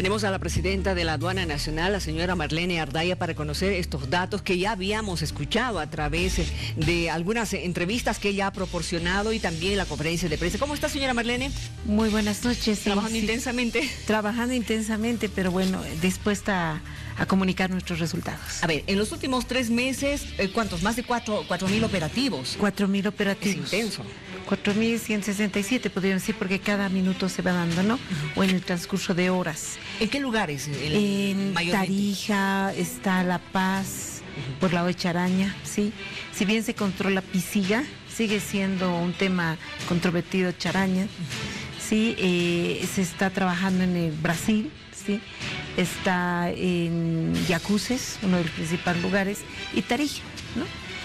Tenemos a la presidenta de la Aduana Nacional, la señora Marlene Ardaya, para conocer estos datos que ya habíamos escuchado a través de algunas entrevistas que ella ha proporcionado y también la conferencia de prensa. ¿Cómo está, señora Marlene? Muy buenas noches. Trabajando intensamente. Trabajando intensamente, pero bueno, dispuesta a comunicar nuestros resultados. A ver, en los últimos 3 meses, ¿cuántos? Más de 4.000 operativos. 4.000 operativos. Es intenso. 4.167 podríamos decir, porque cada minuto se va dando, ¿no? O en el transcurso de horas. ¿En qué lugares? En Tarija, está La Paz, por lado de Charaña, ¿sí? Si bien se controla Pisiga, sigue siendo un tema controvertido Charaña, ¿sí? Se está trabajando en el Brasil, ¿sí? Está en Yacuces, uno de los principales lugares, y Tarija, ¿no?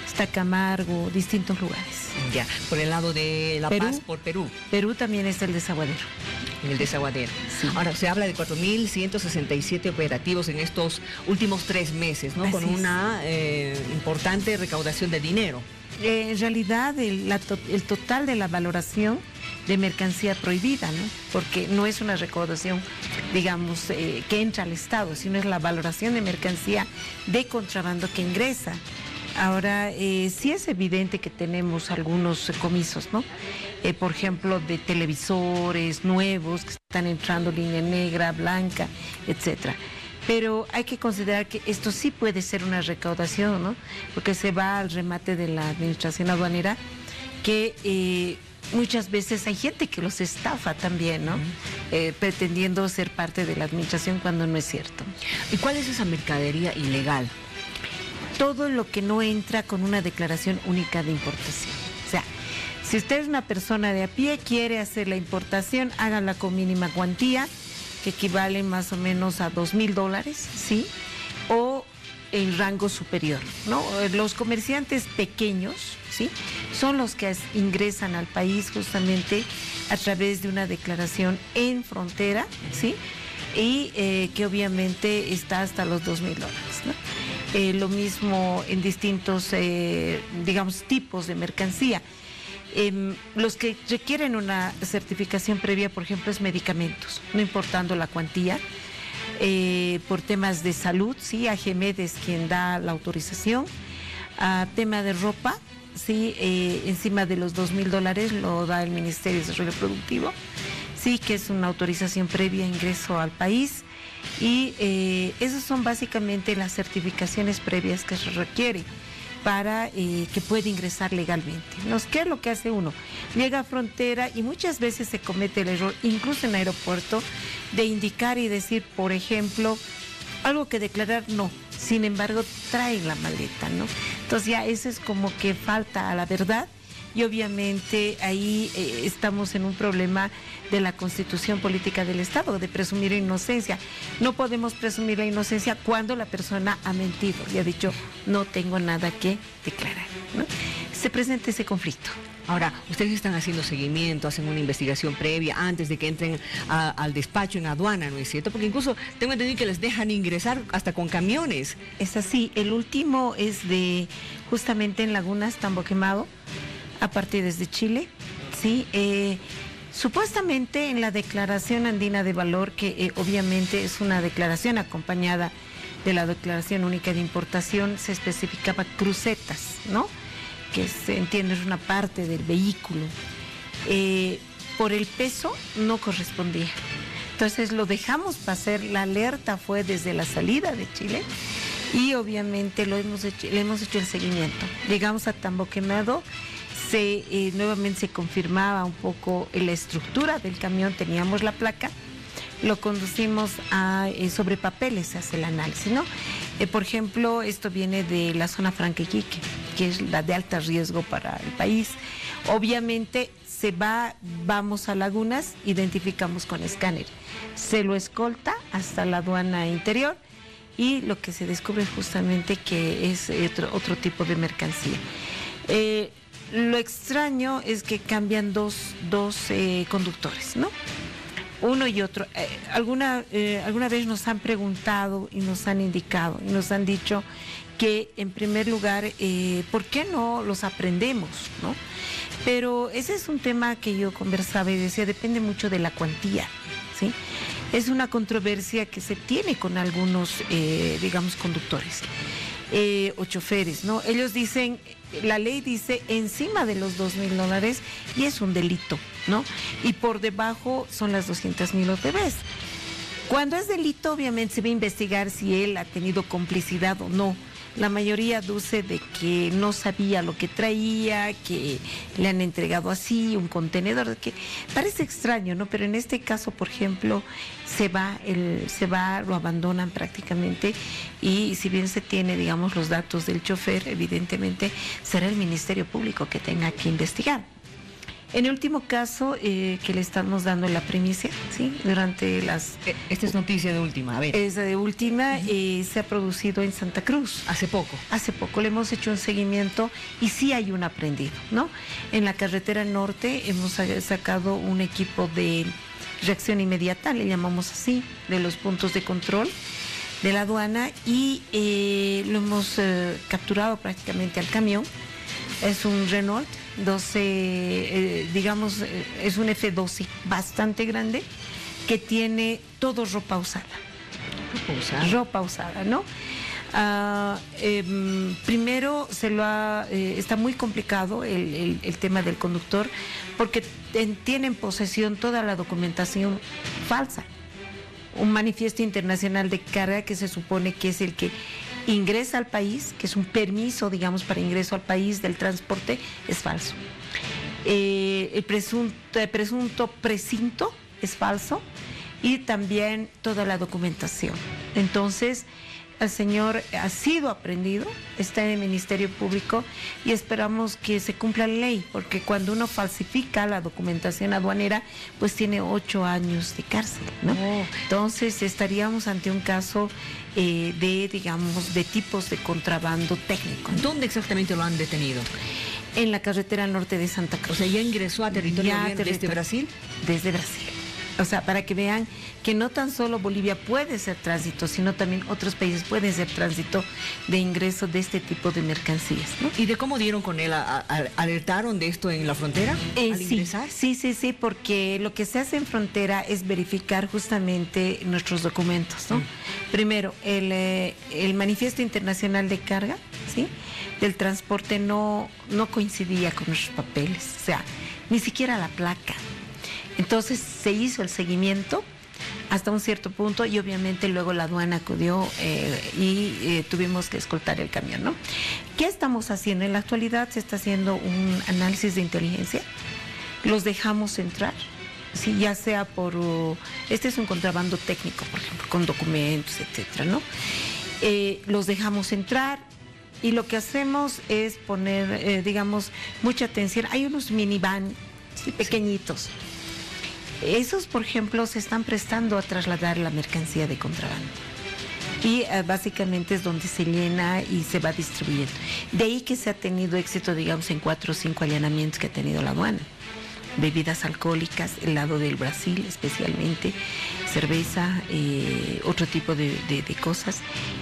Está Camargo, distintos lugares. Ya, por el lado de La Paz, por Perú. Perú también está el desaguadero. En el desaguadero. Sí. Ahora, se habla de 4.167 operativos en estos últimos 3 meses, ¿no? Así con una importante recaudación de dinero. En realidad, el total de la valoración de mercancía prohibida, ¿no? Porque no es una recaudación, digamos, que entra al Estado, sino es la valoración de mercancía de contrabando que ingresa. Ahora, sí es evidente que tenemos algunos comisos, ¿no? Por ejemplo, de televisores nuevos que están entrando, línea negra, blanca, etcétera. Pero hay que considerar que esto sí puede ser una recaudación, ¿no? Porque se va al remate de la administración aduanera, que muchas veces hay gente que los estafa también, ¿no? Pretendiendo ser parte de la administración cuando no es cierto. ¿Y cuál es esa mercadería ilegal? Todo lo que no entra con una declaración única de importación. O sea, si usted es una persona de a pie, quiere hacer la importación, hágala con mínima cuantía, que equivale más o menos a $2.000, ¿sí? O en rango superior, ¿no? Los comerciantes pequeños, ¿sí? Son los que ingresan al país justamente a través de una declaración en frontera, ¿sí? Y que obviamente está hasta los $2.000, ¿no? Lo mismo en distintos, digamos, tipos de mercancía. Los que requieren una certificación previa, por ejemplo, es medicamentos, no importando la cuantía. Por temas de salud, sí, AGMED es quien da la autorización. Tema de ropa, sí, encima de los $2.000 lo da el Ministerio de Desarrollo Productivo, sí, que es una autorización previa a ingreso al país. Y esas son básicamente las certificaciones previas que se requiere para que pueda ingresar legalmente. ¿Qué es lo que hace uno? Llega a frontera y muchas veces se comete el error, incluso en aeropuerto, de indicar y decir, por ejemplo, algo que declarar no, sin embargo trae la maleta, ¿no? Entonces ya eso es como que falta a la verdad. Y obviamente ahí estamos en un problema de la constitución política del Estado, de presumir inocencia. No podemos presumir la inocencia cuando la persona ha mentido y ha dicho, no tengo nada que declarar, ¿no? Se presenta ese conflicto. Ahora, ustedes están haciendo seguimiento, hacen una investigación previa antes de que entren al despacho en aduana, ¿no es cierto? Porque incluso tengo entendido que les dejan ingresar hasta con camiones. Es así, el último es de justamente en Lagunas, Tambo Quemado, a partir desde Chile, ¿sí? Supuestamente en la Declaración Andina de Valor, que obviamente es una declaración acompañada de la Declaración Única de Importación, se especificaba crucetas, ¿no? Que se entiende es una parte del vehículo. Por el peso no correspondía. Entonces lo dejamos pasar, la alerta fue desde la salida de Chile y obviamente le hemos hecho el seguimiento. Llegamos a Tambo Quemado. Nuevamente se confirmaba un poco la estructura del camión, teníamos la placa, lo conducimos sobre papeles, se hace el análisis, ¿no? Por ejemplo, esto viene de la zona Franca Iquique, que es la de alto riesgo para el país. Obviamente vamos a Lagunas, identificamos con escáner, se lo escolta hasta la aduana interior y lo que se descubre es justamente que es otro tipo de mercancía. Lo extraño es que cambian dos conductores, ¿no? Uno y otro. Alguna vez nos han preguntado y nos han indicado y nos han dicho que en primer lugar, ¿por qué no los aprendemos, no? Pero ese es un tema que yo conversaba y decía, depende mucho de la cuantía, ¿sí? Es una controversia que se tiene con algunos, digamos, conductores o choferes, ¿no? Ellos dicen, la ley dice encima de los $2,000 y es un delito, ¿no? Y por debajo son las 200,000 OTBs. Cuando es delito, obviamente se va a investigar si él ha tenido complicidad o no. La mayoría aduce de que no sabía lo que traía, que le han entregado así un contenedor, que parece extraño, ¿no? Pero en este caso, por ejemplo, se va, lo abandonan prácticamente, y si bien se tiene, digamos, los datos del chofer, evidentemente será el Ministerio Público que tenga que investigar. En el último caso que le estamos dando la primicia, ¿sí? Durante las... Esta es noticia de última, a ver. Esa de última, se ha producido en Santa Cruz. Hace poco. Hace poco le hemos hecho un seguimiento y sí hay un aprendido, ¿no? En la carretera norte hemos sacado un equipo de reacción inmediata, le llamamos así, de los puntos de control de la aduana, y lo hemos capturado prácticamente al camión. Es un Renault 12, digamos, es un F12 bastante grande que tiene todo ropa usada. Ropa usada, ¿no? Primero está muy complicado el tema del conductor, porque tiene en posesión toda la documentación falsa. Un manifiesto internacional de carga que se supone que es el que ingresa al país, que es un permiso, digamos, para ingreso al país del transporte, es falso. El precinto es falso, y también toda la documentación. Entonces, el señor ha sido aprehendido, está en el Ministerio Público, y esperamos que se cumpla la ley, porque cuando uno falsifica la documentación aduanera, pues tiene 8 años de cárcel, ¿no? Entonces estaríamos ante un caso digamos, de tipos de contrabando técnico, ¿no? ¿Dónde exactamente lo han detenido? En la carretera norte de Santa Cruz. O sea, ¿ya ingresó a territorio desde Brasil? Desde Brasil. O sea, para que vean que no tan solo Bolivia puede ser tránsito, sino también otros países pueden ser tránsito de ingreso de este tipo de mercancías, ¿no? ¿Y de cómo dieron con él? ¿Alertaron de esto en la frontera al ingresar? Sí, porque lo que se hace en frontera es verificar justamente nuestros documentos, ¿no? Primero, el manifiesto internacional de carga, ¿sí?, del transporte no coincidía con nuestros papeles, o sea, ni siquiera la placa. Entonces se hizo el seguimiento hasta un cierto punto, y obviamente luego la aduana acudió y tuvimos que escoltar el camión, ¿no? ¿Qué estamos haciendo? En la actualidad se está haciendo un análisis de inteligencia, los dejamos entrar, ¿sí? Ya sea este es un contrabando técnico, por ejemplo, con documentos, etcétera, ¿no? Los dejamos entrar, y lo que hacemos es poner, digamos, mucha atención. Hay unos minivan, ¿sí?, pequeñitos. Esos, por ejemplo, se están prestando a trasladar la mercancía de contrabando. Y básicamente es donde se llena y se va distribuyendo. De ahí que se ha tenido éxito, digamos, en 4 o 5 allanamientos que ha tenido la aduana. Bebidas alcohólicas, el lado del Brasil especialmente, cerveza, otro tipo de cosas.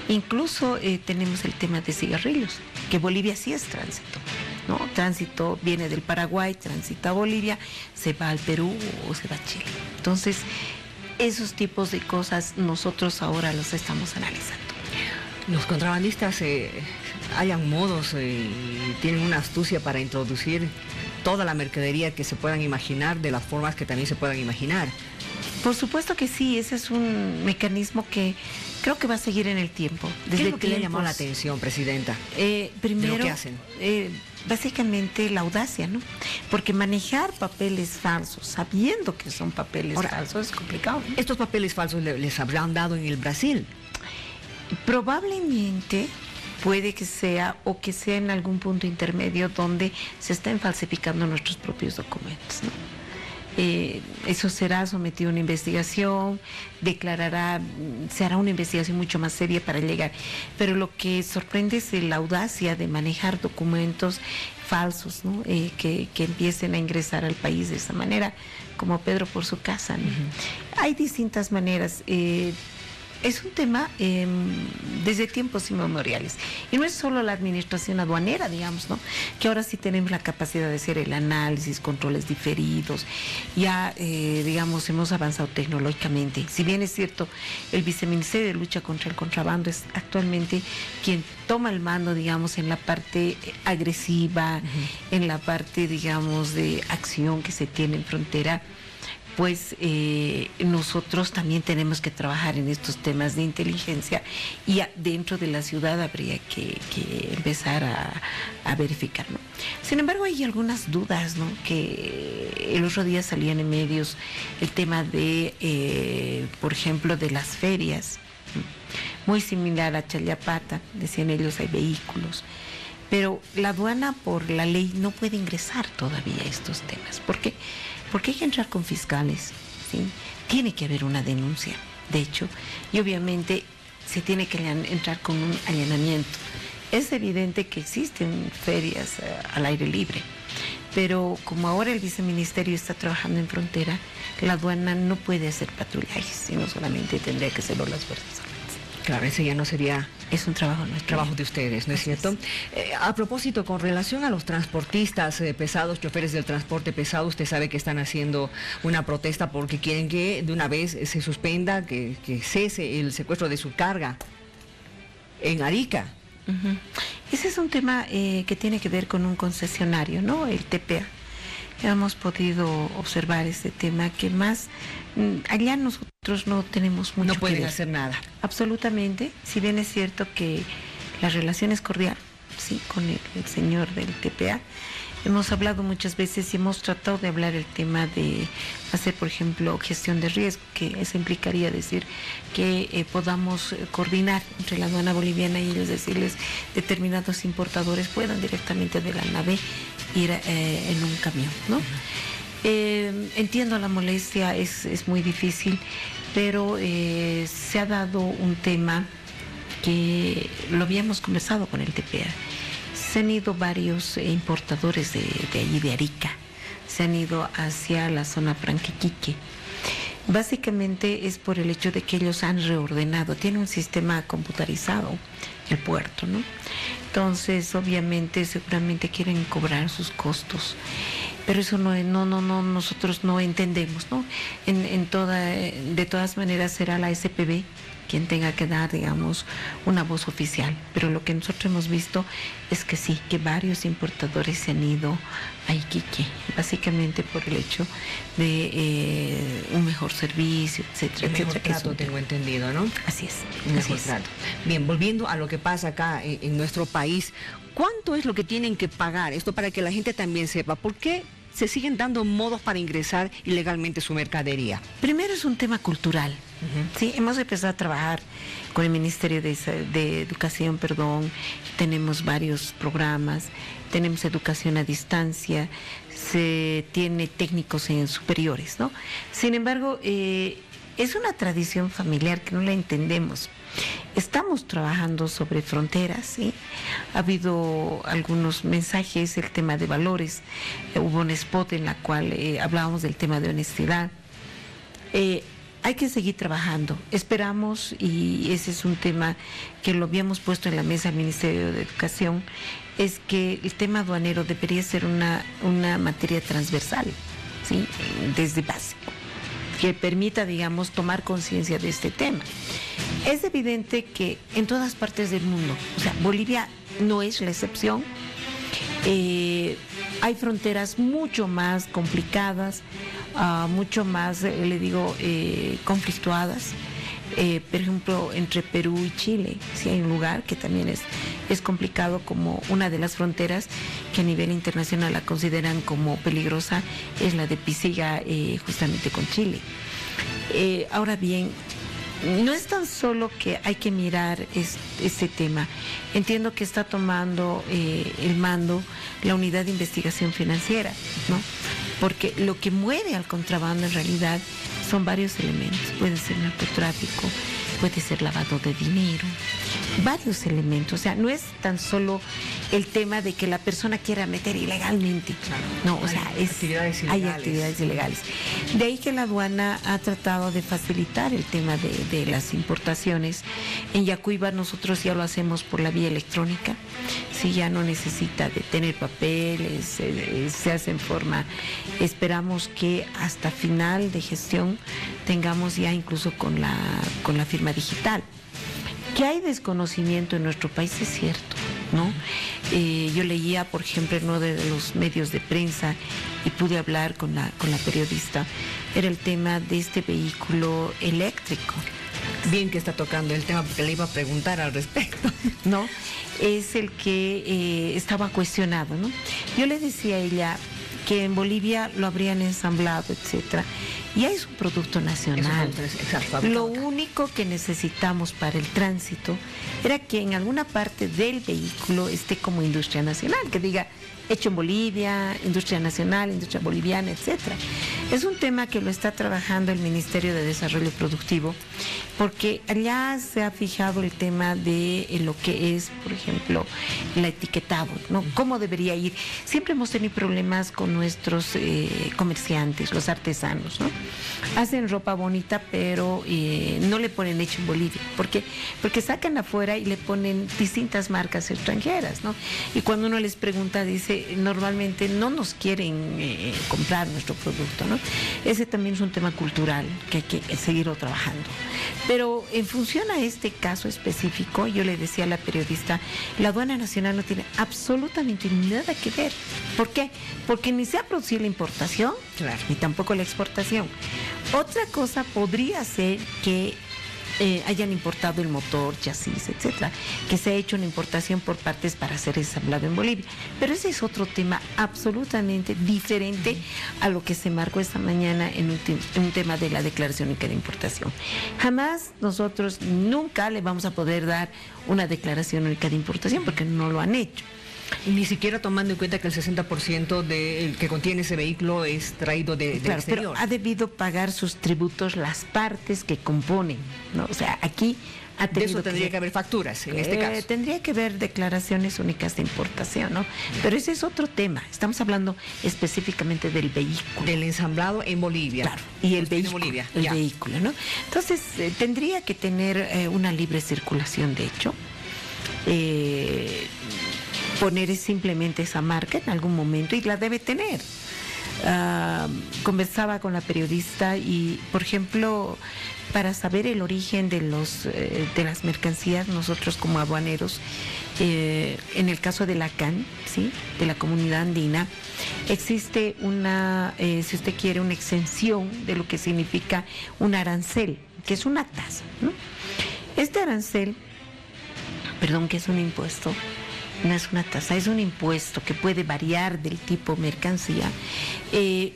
Incluso tenemos el tema de cigarrillos, que Bolivia sí es tránsito, ¿no? Tránsito viene del Paraguay, transita a Bolivia, se va al Perú o se va a Chile. Entonces, esos tipos de cosas nosotros ahora los estamos analizando. Los contrabandistas hayan modos y tienen una astucia para introducir toda la mercadería que se puedan imaginar, de las formas que también se puedan imaginar. Por supuesto que sí, ese es un mecanismo que creo que va a seguir en el tiempo. ¿Qué es lo que le ha llamado la atención, Presidenta? Primero, de lo que hacen. Básicamente la audacia, ¿no? Porque manejar papeles falsos, sabiendo que son papeles falsos, es complicado, ¿no? ¿Estos papeles falsos les habrán dado en el Brasil? Probablemente puede que sea, o que sea en algún punto intermedio donde se estén falsificando nuestros propios documentos, ¿no? Eso será sometido a una investigación, se hará una investigación mucho más seria para llegar. Pero lo que sorprende es la audacia de manejar documentos falsos, ¿no? Que empiecen a ingresar al país de esa manera, como Pedro por su casa, ¿no? Hay distintas maneras. Es un tema desde tiempos inmemoriales. Y no es solo la administración aduanera, digamos, ¿no? Que ahora sí tenemos la capacidad de hacer el análisis, controles diferidos. Ya, digamos, hemos avanzado tecnológicamente. Si bien es cierto, el Viceministerio de Lucha contra el Contrabando es actualmente quien toma el mando, digamos, en la parte agresiva, en la parte, digamos, de acción que se tiene en frontera, pues nosotros también tenemos que trabajar en estos temas de inteligencia y dentro de la ciudad habría que empezar a verificar, ¿no? Sin embargo, hay algunas dudas, ¿no? Que el otro día salían en medios el tema de, por ejemplo, de las ferias, muy similar a Challapata, decían ellos, hay vehículos. Pero la aduana por la ley no puede ingresar todavía a estos temas. ¿Por qué? Porque hay que entrar con fiscales, ¿sí? Tiene que haber una denuncia, de hecho, y obviamente se tiene que entrar con un allanamiento. Es evidente que existen ferias al aire libre, pero como ahora el viceministerio está trabajando en frontera, la aduana no puede hacer patrullajes, sino solamente tendría que hacerlo las Fuerzas Armadas. Claro, ese ya no sería... Es un trabajo nuestro. Trabajo de ustedes, ¿no es cierto? A propósito, con relación a los transportistas pesados, choferes del transporte pesado, usted sabe que están haciendo una protesta porque quieren que de una vez se suspenda, que cese el secuestro de su carga en Arica. Ese es un tema que tiene que ver con un concesionario, ¿no? El TPA. Hemos podido observar este tema que más allá nosotros no tenemos mucho. No pueden hacer nada. Absolutamente, si bien es cierto que la relación es cordial, sí, con el señor del TPA. Hemos hablado muchas veces y hemos tratado de hablar el tema de hacer, por ejemplo, gestión de riesgo, que eso implicaría decir que podamos coordinar entre la aduana boliviana y ellos, decirles determinados importadores puedan directamente de la nave ir en un camión, ¿no? Entiendo la molestia, es muy difícil, pero se ha dado un tema que lo habíamos conversado con el TPA. Se han ido varios importadores de allí, de Arica, se han ido hacia la zona Franquiquique. Básicamente es por el hecho de que ellos han reordenado, tiene un sistema computarizado el puerto, ¿no? Entonces, obviamente, seguramente quieren cobrar sus costos, pero eso nosotros no entendemos, ¿no? De todas maneras será la SPB quien tenga que dar, digamos, una voz oficial. Pero lo que nosotros hemos visto es que sí, que varios importadores se han ido a Iquique, básicamente por el hecho de un mejor servicio, etcétera, el mejor etcétera. trato, tengo entendido, ¿no? Así es. Un mejor trato. Bien, volviendo a lo que pasa acá en nuestro país, ¿cuánto es lo que tienen que pagar? Esto para que la gente también sepa, ¿por qué se siguen dando modos para ingresar ilegalmente su mercadería? Primero es un tema cultural. Sí, hemos empezado a trabajar con el Ministerio de Educación, tenemos varios programas, tenemos educación a distancia, se tiene técnicos en superiores, ¿no? Sin embargo, es una tradición familiar que no la entendemos. Estamos trabajando sobre fronteras, ¿sí? Ha habido algunos mensajes, el tema de valores, hubo un spot en la cual hablábamos del tema de honestidad. Hay que seguir trabajando, esperamos, y ese es un tema que lo habíamos puesto en la mesa del Ministerio de Educación, es que el tema aduanero debería ser una materia transversal, ¿sí? Desde básico, que permita, digamos, tomar conciencia de este tema. Es evidente que en todas partes del mundo, o sea, Bolivia no es la excepción, hay fronteras mucho más complicadas, mucho más, conflictuadas. Por ejemplo, entre Perú y Chile, sí hay un lugar que también es complicado, como una de las fronteras que a nivel internacional la consideran como peligrosa, es la de Pisiga, justamente con Chile. Ahora bien, no es tan solo que hay que mirar este tema. Entiendo que está tomando el mando la unidad de investigación financiera, ¿no? Porque lo que mueve al contrabando en realidad son varios elementos. Puede ser narcotráfico, puede ser lavado de dinero, varios elementos. O sea, no es tan solo el tema de que la persona quiera meter ilegalmente. Claro. No, o sea, hay actividades ilegales. De ahí que la aduana ha tratado de facilitar el tema de las importaciones. En Yacuiba nosotros ya lo hacemos por la vía electrónica. Sí, ya no necesita de tener papeles, se hace en forma. Esperamos que hasta final de gestión tengamos ya incluso con la firma digital. Que hay desconocimiento en nuestro país es cierto, ¿no? Yo leía, por ejemplo, en uno de los medios de prensa y pude hablar con la periodista, era el tema de este vehículo eléctrico. Bien que está tocando el tema porque le iba a preguntar al respecto. No, es el que estaba cuestionado, ¿no? Yo le decía a ella que en Bolivia lo habrían ensamblado, etcétera. Y es un producto nacional. Exacto. Lo único que necesitamos para el tránsito era que en alguna parte del vehículo esté como industria nacional, que diga hecho en Bolivia, industria nacional, industria boliviana, etcétera. Es un tema que lo está trabajando el Ministerio de Desarrollo Productivo, porque allá se ha fijado el tema de lo que es, por ejemplo, el etiquetado, ¿no? ¿Cómo debería ir? Siempre hemos tenido problemas con nuestros comerciantes, los artesanos, ¿no? Hacen ropa bonita, pero no le ponen hecho en Bolivia. ¿Por qué? Porque sacan afuera y le ponen distintas marcas extranjeras, ¿no? Y cuando uno les pregunta, dice, normalmente no nos quieren comprar nuestro producto, ¿no? Ese también es un tema cultural que hay que seguirlo trabajando. Pero en función a este caso específico, yo le decía a la periodista, la aduana nacional no tiene absolutamente nada que ver. ¿Por qué? Porque ni se ha producido la importación, claro, ni tampoco la exportación. Otra cosa podría ser que hayan importado el motor, chasis, etcétera, que se ha hecho una importación por partes para ser ensamblado en Bolivia. Pero ese es otro tema absolutamente diferente a lo que se marcó esta mañana en un tema de la declaración única de importación. Jamás nosotros nunca le vamos a poder dar una declaración única de importación porque no lo han hecho. Ni siquiera tomando en cuenta que el 60% del que contiene ese vehículo es traído del exterior. Pero ha debido pagar sus tributos las partes que componen, ¿no? O sea, aquí ha tenido de eso tendría que haber facturas, en este caso. Tendría que haber declaraciones únicas de importación, ¿no? Pero ese es otro tema. Estamos hablando específicamente del vehículo. Del ensamblado en Bolivia. Claro, y el vehículo, ¿no? Entonces, tendría que tener una libre circulación, de hecho. Poner simplemente esa marca en algún momento y la debe tener. Conversaba con la periodista y, por ejemplo, para saber el origen de las mercancías, nosotros como aduaneros, en el caso de la CAN, ¿sí?, de la comunidad andina, existe una, si usted quiere, una exención de lo que significa un arancel, que es una tasa, ¿no? Este arancel, que es un impuesto, no es una tasa, es un impuesto que puede variar del tipo mercancía,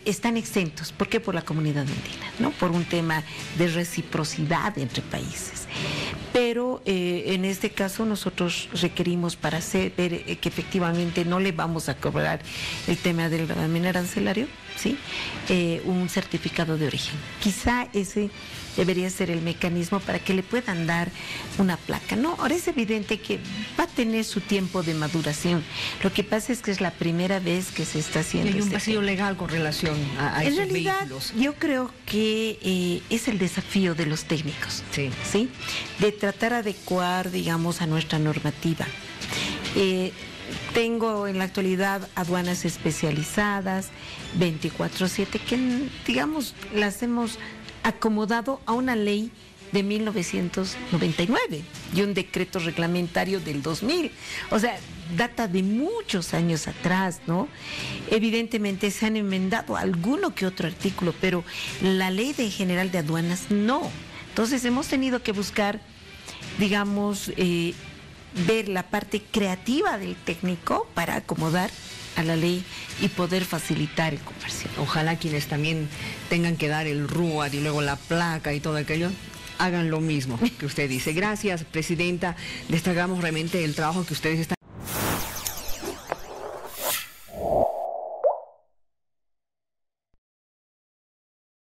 están exentos. ¿Por qué? Por la comunidad andina, ¿no? Por un tema de reciprocidad entre países. Pero en este caso nosotros requerimos para ver que efectivamente no le vamos a cobrar el tema del gravamen arancelario, ¿sí?, un certificado de origen. Quizá ese debería ser el mecanismo para que le puedan dar una placa, ¿no? Ahora es evidente que va a tener su tiempo de maduración. Lo que pasa es que es la primera vez que se está haciendo. Hay un vacío legal con relación a esos vehículos. Yo creo que es el desafío de los técnicos, ¿sí? De tratar de adecuar, digamos, a nuestra normativa. Tengo en la actualidad aduanas especializadas, 24/7, que, digamos, las hemos acomodado a una ley de 1999 y un decreto reglamentario del 2000. O sea, data de muchos años atrás, ¿no? Evidentemente se han enmendado alguno que otro artículo, pero la ley general de aduanas no. Entonces hemos tenido que buscar, digamos, ver la parte creativa del técnico para acomodar a la ley y poder facilitar el comercio. Ojalá quienes también tengan que dar el RUAD y luego la placa y todo aquello, hagan lo mismo que usted dice. Gracias, presidenta. Destacamos realmente el trabajo que ustedes están